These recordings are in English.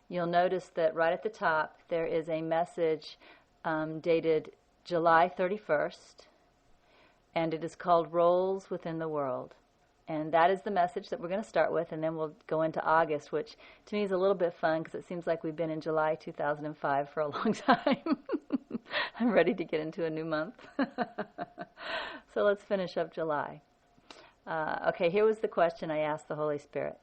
you'll notice that right at the top there is a message dated July 31st, and it is called Roles Within the World. And that is the message that we're going to start with, and then we'll go into August, which to me is a little bit fun because it seems like we've been in July 2005 for a long time. I'm ready to get into a new month. So let's finish up July. Okay, here was the question I asked the Holy Spirit.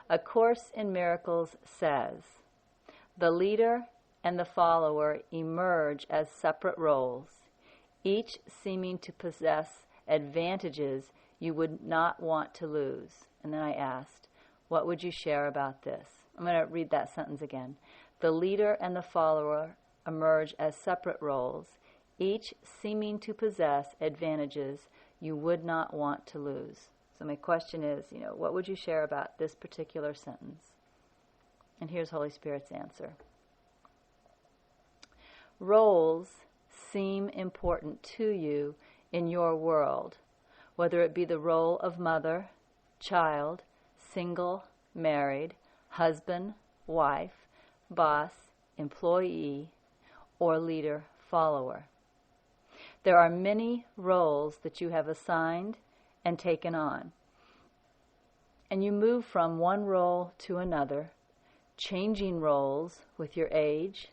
A Course in Miracles says, the leader and the follower emerge as separate roles, each seeming to possess advantages you would not want to lose. And then I asked, what would you share about this? I'm going to read that sentence again. The leader and the follower emerge as separate roles, each seeming to possess advantages you would not want to lose. So my question is, what would you share about this particular sentence? And here's Holy Spirit's answer. Roles seem important to you in your world, whether it be the role of mother, child, single, married, husband, wife, boss, employee, or leader, follower. There are many roles that you have assigned and taken on. And you move from one role to another, changing roles with your age,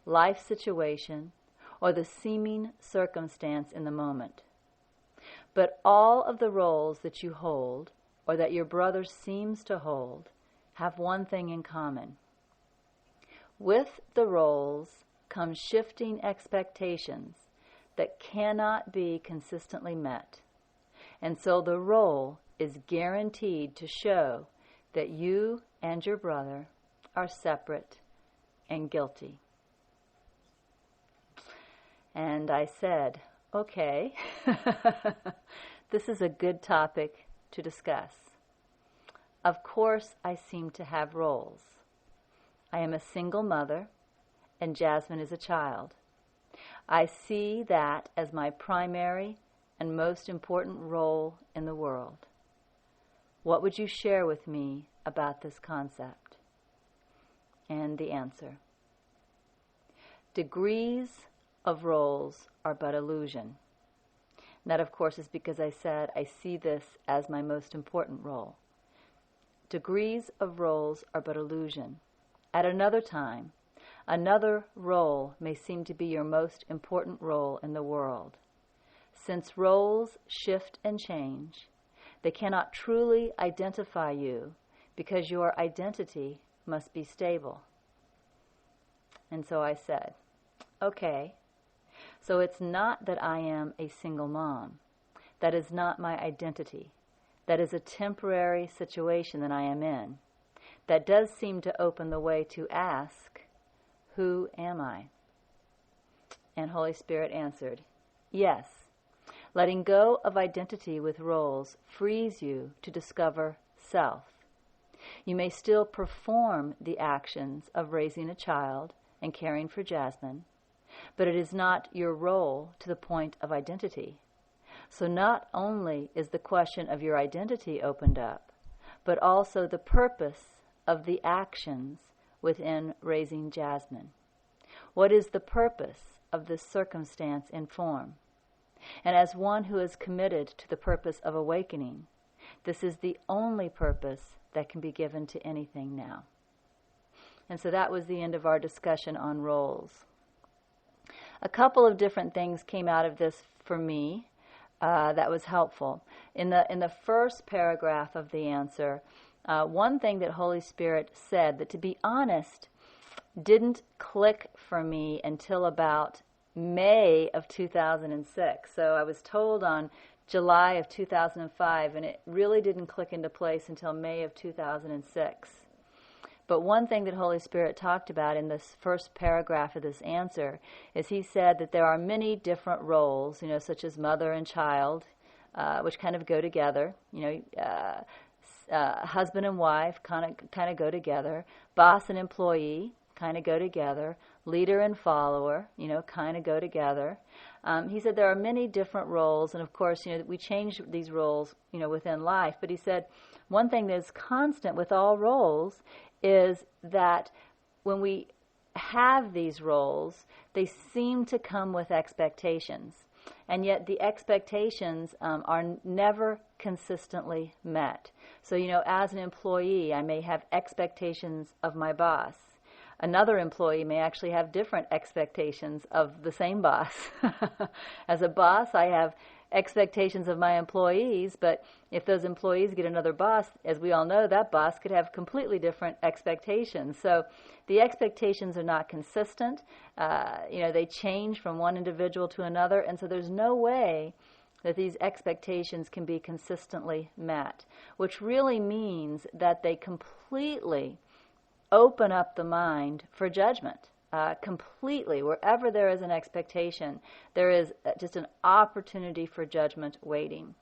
life situation, or the seeming circumstance in the moment. But all of the roles that you hold, or that your brother seems to hold, have one thing in common. With the roles come shifting expectations that cannot be consistently met. And so the role is guaranteed to show that you and your brother are separate and guilty. And I said, okay, this is a good topic to discuss. Of course, I seem to have roles. I am a single mother, and Jasmine is a child. I see that as my primary and most important role in the world. What would you share with me about this concept? And the answer. Degrees of roles are but illusion. And that, of course, is because I said I see this as my most important role. Degrees of roles are but illusion. At another time, another role may seem to be your most important role in the world. Since roles shift and change, they cannot truly identify you because your identity must be stable. And so I said, okay, so it's not that I am a single mom. That is not my identity. That is a temporary situation that I am in. That does seem to open the way to ask, who am I? And Holy Spirit answered, yes. Letting go of identity with roles frees you to discover self. You may still perform the actions of raising a child and caring for Jasmine, but it is not your role to the point of identity. So not only is the question of your identity opened up, but also the purpose of the actions within raising Jasmine. What is the purpose of this circumstance in form? And as one who is committed to the purpose of awakening, this is the only purpose that can be given to anything now. And so that was the end of our discussion on roles. A couple of different things came out of this for me that was helpful. In the first paragraph of the answer, one thing that Holy Spirit said that, to be honest, didn't click for me until about May of 2006. So I was told on July of 2005, and it really didn't click into place until May of 2006. But one thing that Holy Spirit talked about in this first paragraph of this answer is he said that there are many different roles, such as mother and child, which kind of go together. Husband and wife kind of go together. Boss and employee kind of go together. Leader and follower, kind of go together. He said there are many different roles, and of course, we change these roles, within life. But he said one thing that is constant with all roles is that when we have these roles, they seem to come with expectations. And yet the expectations are never consistently met. So, as an employee, I may have expectations of my boss. Another employee may actually have different expectations of the same boss. As a boss, I have expectations of my employees, but if those employees get another boss, as we all know, that boss could have completely different expectations. So the expectations are not consistent. They change from one individual to another, and so there's no way that these expectations can be consistently met, which really means that they completely open up the mind for judgment. Completely. Wherever there is an expectation, there is just an opportunity for judgment waiting.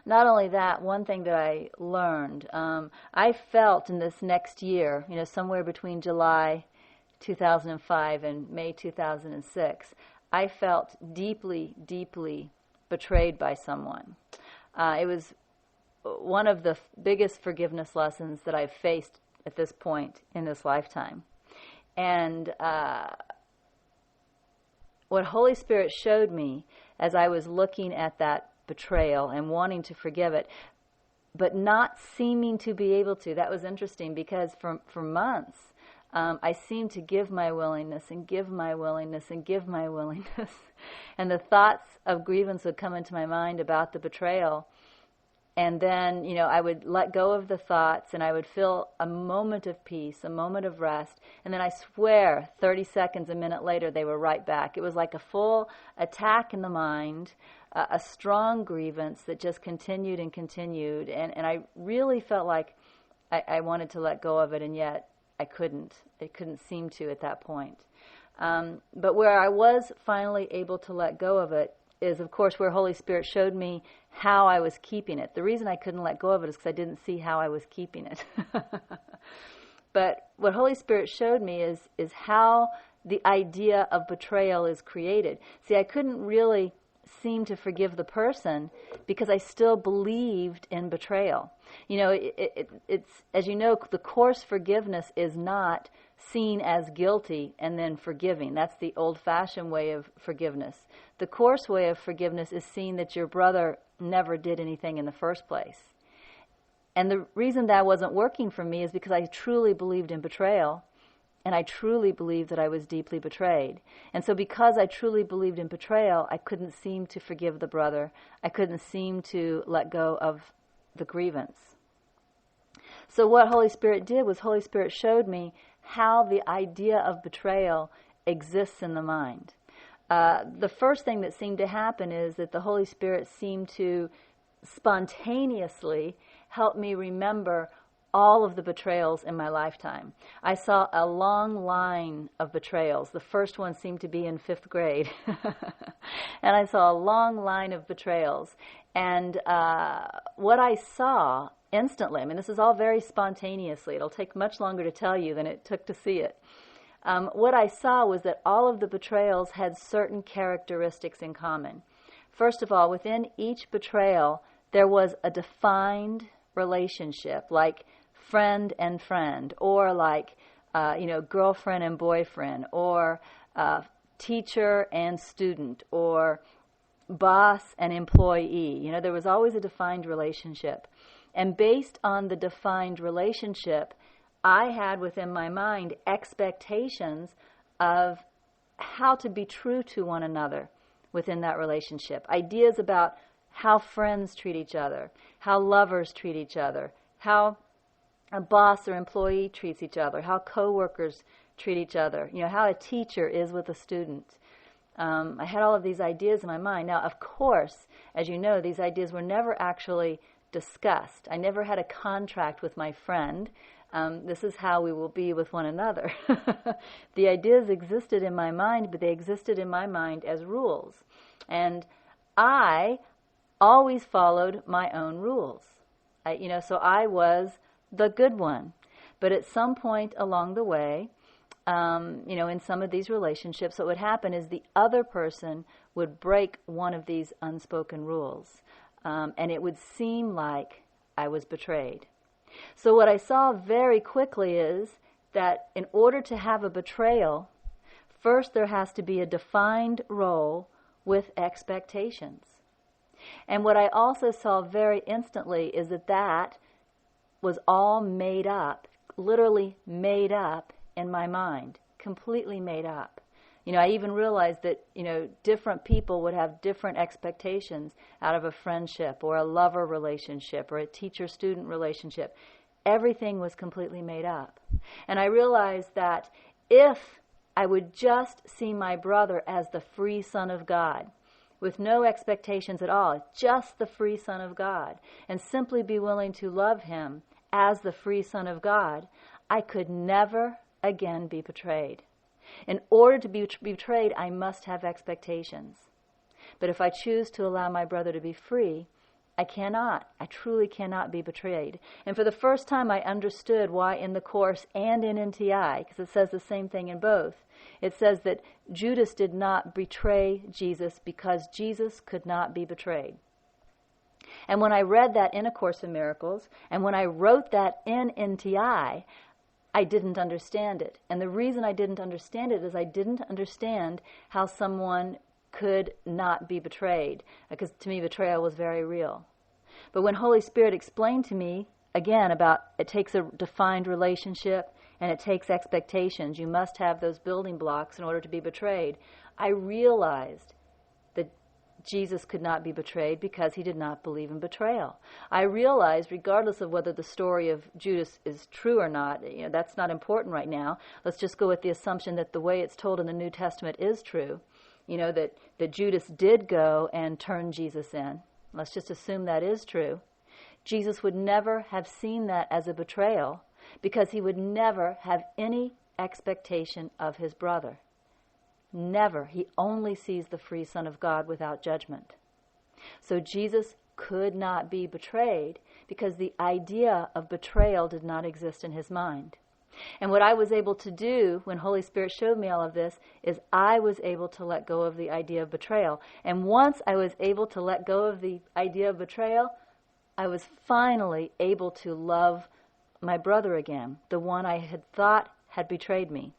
Not only that, one thing that I learned, I felt in this next year, somewhere between July 2005 and May 2006, I felt deeply, deeply betrayed by someone. It was one of the biggest forgiveness lessons that I've faced at this point in this lifetime. And what Holy Spirit showed me as I was looking at that betrayal and wanting to forgive it, but not seeming to be able to, that was interesting because for months I seemed to give my willingness and give my willingness and give my willingness. And the thoughts of grievance would come into my mind about the betrayal. And then, I would let go of the thoughts and I would feel a moment of peace, a moment of rest. And then I swear 30 seconds, a minute later, they were right back. It was like a full attack in the mind, a strong grievance that just continued and continued. And I really felt like I wanted to let go of it, and yet I couldn't. It couldn't seem to at that point. But where I was finally able to let go of it is, of course, where Holy Spirit showed me how I was keeping it. The reason I couldn't let go of it is because I didn't see how I was keeping it. But what Holy Spirit showed me is how the idea of betrayal is created. See, I couldn't really seem to forgive the person because I still believed in betrayal. It's, as you know, the coarse forgiveness is not seen as guilty and then forgiving. That's the old-fashioned way of forgiveness. The coarse way of forgiveness is seeing that your brother never did anything in the first place. And the reason that wasn't working for me is because I truly believed in betrayal, and I truly believed that I was deeply betrayed. And so because I truly believed in betrayal, I couldn't seem to forgive the brother. I couldn't seem to let go of the grievance. So what Holy Spirit did was Holy Spirit showed me how the idea of betrayal exists in the mind. The first thing that seemed to happen is that the Holy Spirit seemed to spontaneously help me remember all of the betrayals in my lifetime. I saw a long line of betrayals. The first one seemed to be in 5th grade. And I saw a long line of betrayals. And what I saw instantly, this is all very spontaneously. It'll take much longer to tell you than it took to see it. What I saw was that all of the betrayals had certain characteristics in common. First of all, within each betrayal, there was a defined relationship, like friend and friend, or like, girlfriend and boyfriend, or teacher and student, or boss and employee. There was always a defined relationship. And based on the defined relationship, I had within my mind expectations of how to be true to one another within that relationship. Ideas about how friends treat each other, how lovers treat each other, how a boss or employee treats each other, how coworkers treat each other, how a teacher is with a student. I had all of these ideas in my mind. Now, of course, as you know, these ideas were never actually discussed. I never had a contract with my friend. This is how we will be with one another. The ideas existed in my mind, but they existed in my mind as rules. And I always followed my own rules. So I was the good one. But at some point along the way, in some of these relationships, what would happen is the other person would break one of these unspoken rules, and it would seem like I was betrayed. So what I saw very quickly is that in order to have a betrayal, first there has to be a defined role with expectations. And what I also saw very instantly is that was all made up, literally made up in my mind, completely made up. I even realized that, different people would have different expectations out of a friendship or a lover relationship or a teacher-student relationship. Everything was completely made up. And I realized that if I would just see my brother as the free Son of God, with no expectations at all, just the free Son of God, and simply be willing to love him as the free Son of God, I could never again be betrayed. In order to be betrayed, I must have expectations. But if I choose to allow my brother to be free, I truly cannot be betrayed. And for the first time I understood why in the Course and in NTI, because it says the same thing in both, it says that Judas did not betray Jesus because Jesus could not be betrayed. And when I read that in A Course in Miracles, and when I wrote that in NTI, I didn't understand it. And the reason I didn't understand it is I didn't understand how someone could not be betrayed, because to me betrayal was very real. But when Holy Spirit explained to me, again, about it takes a defined relationship and it takes expectations, you must have those building blocks in order to be betrayed, I realized that Jesus could not be betrayed because he did not believe in betrayal. I realized, regardless of whether the story of Judas is true or not, that's not important right now. Let's just go with the assumption that the way it's told in the New Testament is true. That Judas did go and turn Jesus in. Let's just assume that is true. Jesus would never have seen that as a betrayal because he would never have any expectation of his brother. Never. He only sees the free Son of God without judgment. So Jesus could not be betrayed because the idea of betrayal did not exist in his mind. And what I was able to do when Holy Spirit showed me all of this is I was able to let go of the idea of betrayal. And once I was able to let go of the idea of betrayal, I was finally able to love my brother again, the one I had thought had betrayed me.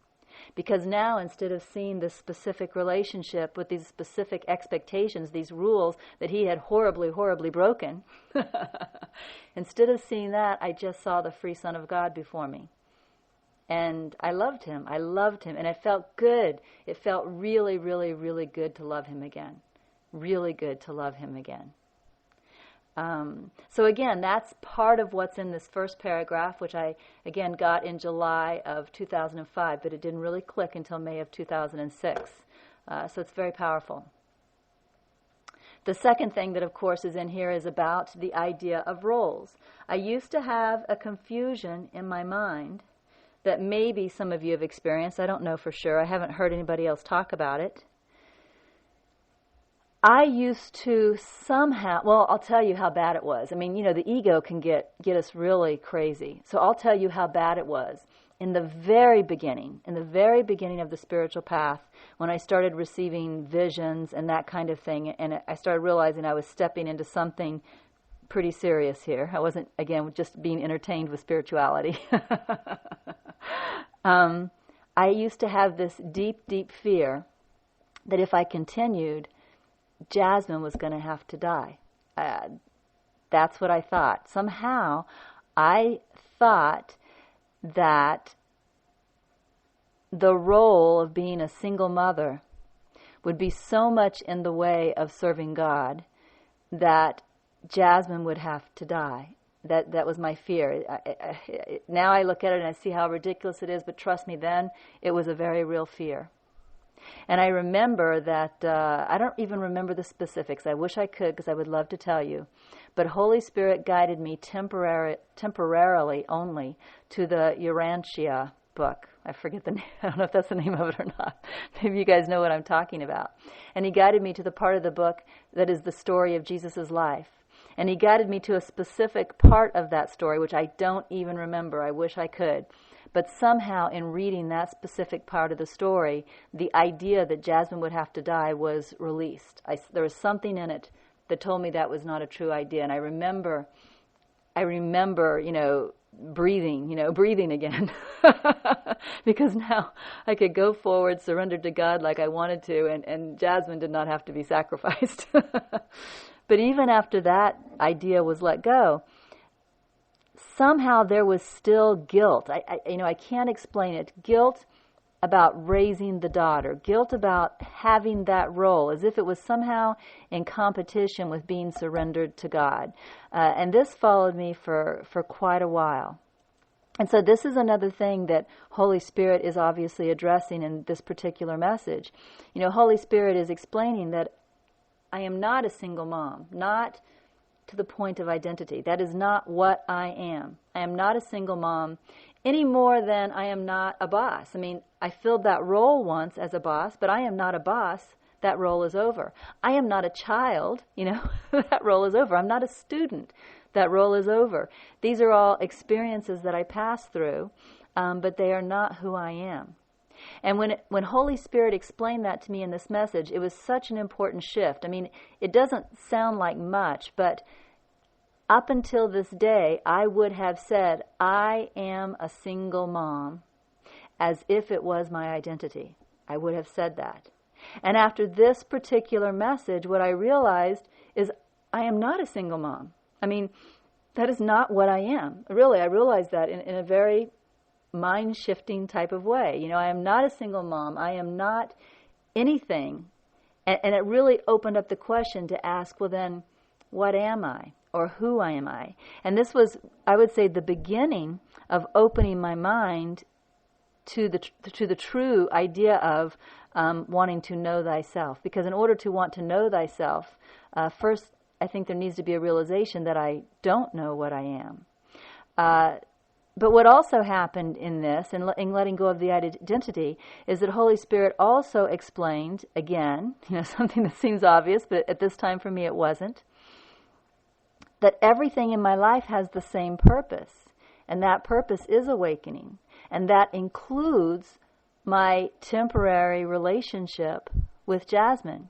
Because now, instead of seeing this specific relationship with these specific expectations, these rules that he had horribly, horribly broken, instead of seeing that, I just saw the free Son of God before me. And I loved him, and it felt good. It felt really, really, really good to love him again. Really good to love him again. So again, that's part of what's in this first paragraph, which I, again, got in July of 2005, but it didn't really click until May of 2006. So it's very powerful. The second thing that, of course, is in here is about the idea of roles. I used to have a confusion in my mind that maybe some of you have experienced. I don't know for sure. I haven't heard anybody else talk about it. I used to somehow, well, I'll tell you how bad it was. I mean, the ego can get us really crazy. So I'll tell you how bad it was. In the very beginning of the spiritual path, when I started receiving visions and that kind of thing, and I started realizing I was stepping into something pretty serious here. I wasn't, again, just being entertained with spirituality. I used to have this deep, deep fear that if I continued, Jasmine was going to have to die. That's what I thought. Somehow, I thought that the role of being a single mother would be so much in the way of serving God that Jasmine would have to die. That was my fear. Now I look at it and I see how ridiculous it is, but trust me, then it was a very real fear. And I remember that, I don't even remember the specifics. I wish I could, because I would love to tell you. But Holy Spirit guided me temporarily only to the Urantia book. I forget the name. I don't know if that's the name of it or not. Maybe you guys know what I'm talking about. And he guided me to the part of the book that is the story of Jesus' life. And he guided me to a specific part of that story, which I don't even remember. I wish I could. But somehow in reading that specific part of the story, the idea that Jasmine would have to die was released. There was something in it that told me that was not a true idea. And I remember, breathing again. Because now I could go forward, surrender to God like I wanted to, and Jasmine did not have to be sacrificed. But even after that idea was let go, somehow there was still guilt. I can't explain it. Guilt about raising the daughter. Guilt about having that role, as if it was somehow in competition with being surrendered to God. And this followed me for quite a while. And so this is another thing that Holy Spirit is obviously addressing in this particular message. Holy Spirit is explaining that I am not a single mom, not to the point of identity. That is not what I am. I am not a single mom any more than I am not a boss. I filled that role once as a boss, but I am not a boss. That role is over. I am not a child, that role is over. I'm not a student. That role is over. These are all experiences that I pass through, but they are not who I am. And when Holy Spirit explained that to me in this message, it was such an important shift. It doesn't sound like much, but up until this day, I would have said, I am a single mom, as if it was my identity. I would have said that. And after this particular message, what I realized is I am not a single mom. That is not what I am. Really, I realized that in a very mind-shifting type of way. I am not a single mom. I am not anything. And it really opened up the question to ask, well then, what am I? Or who am I? And this was, I would say, the beginning of opening my mind to the true idea of wanting to know thyself. Because in order to want to know thyself, first, I think there needs to be a realization that I don't know what I am. But what also happened in this, in letting go of the identity, is that Holy Spirit also explained, again, something that seems obvious, but at this time for me it wasn't, that everything in my life has the same purpose, and that purpose is awakening, and that includes my temporary relationship with Jasmine.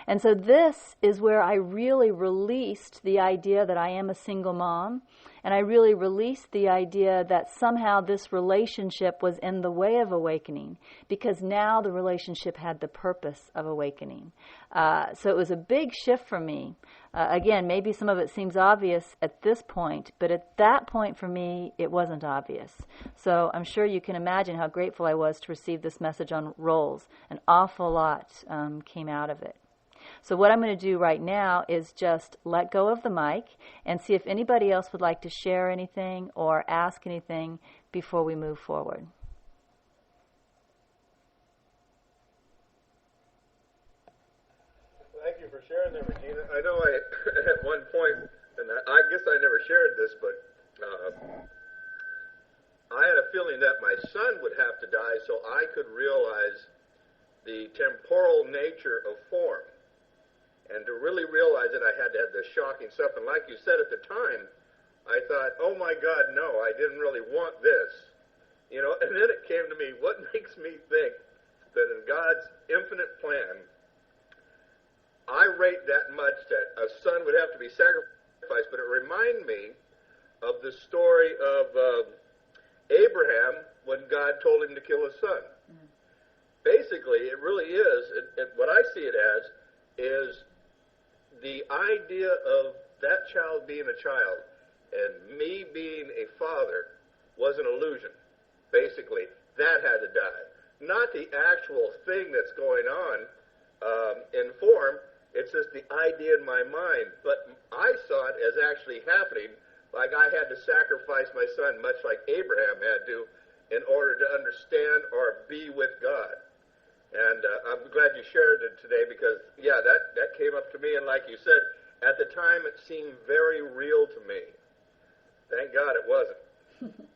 And so this is where I really released the idea that I am a single mom, and I really released the idea that somehow this relationship was in the way of awakening, because now the relationship had the purpose of awakening. So it was a big shift for me. Again, maybe some of it seems obvious at this point, but at that point for me, it wasn't obvious. So I'm sure you can imagine how grateful I was to receive this message on roles. An awful lot came out of it. So what I'm going to do right now is just let go of the mic and see if anybody else would like to share anything or ask anything before we move forward. Thank you for sharing that, Regina. I know at one point, and I guess I never shared this, but I had a feeling that my son would have to die so I could realize the temporal nature of form. And to really realize it, I had to have this shocking stuff. And like you said at the time, I thought, oh my God, no, I didn't really want this. And then it came to me, what makes me think that in God's infinite plan, I rate that much that a son would have to be sacrificed? But it reminded me of the story of Abraham when God told him to kill his son. Mm-hmm. Basically, it really is, what I see it as, is the idea of that child being a child and me being a father was an illusion. Basically, that had to die. Not the actual thing that's going on in form. It's just the idea in my mind. But I saw it as actually happening, like I had to sacrifice my son, much like Abraham had to, in order to understand or be with God. And I'm glad you shared it today because, that came up to me. And like you said, at the time it seemed very real to me. Thank God it wasn't.